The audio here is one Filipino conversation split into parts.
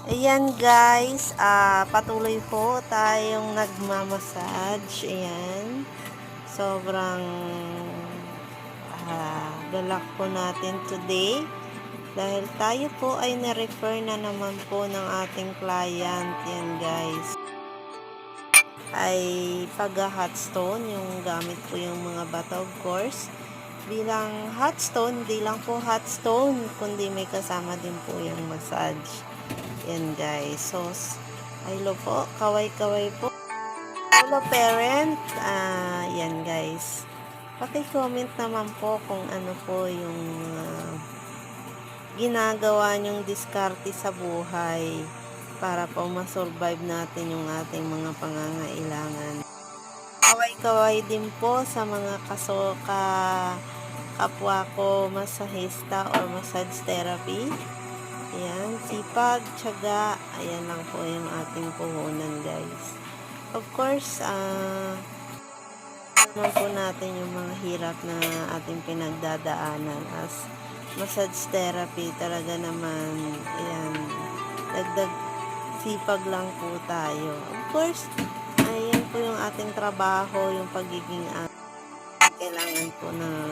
Ayan guys, patuloy po tayong nagmamassage. Ayan. Sobrang galak po natin today. Dahil tayo po ay na-refer na naman po ng ating client. Yan guys. Ay pag-hot stone, yung gamit po yung mga bata of course. Bilang hot stone, hindi lang po hot stone, kundi may kasama din po yung massage. Yan guys. So, hello po. Kaway-kaway po. Hello parent. Yan guys. Paki-comment naman po kung ano po yung ginagawa nyong diskarte sa buhay para po masurvive natin yung ating mga pangangailangan. Kaway-kaway din po sa mga kapwa ko masahista or massage therapy. Ayan, sipag, tiyaga, ayan lang po yung ating puhunan guys. Of course, naman po natin yung mga hirap na ating pinagdadaanan as massage therapy. Talaga naman, ayan, dagdag sipag lang po tayo. Of course, ayan po yung ating trabaho, yung pagiging kailangan po ng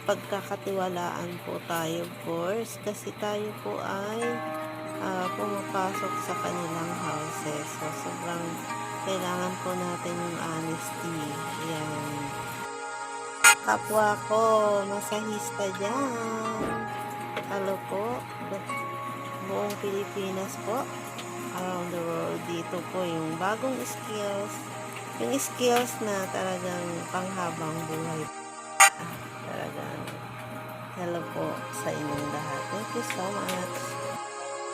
pagkakatiwalaan po tayo of course kasi tayo po ay pumapasok sa kanilang houses. So, sobrang kailangan po natin yung honesty. Yan. Kapwa ko, masahista dyan. Hello po. Buong Pilipinas po. Around the world. Dito po yung bagong skills. Yung skills na talagang panghabang buhay. Talagang hello po sa inyong lahat. Thank you so much.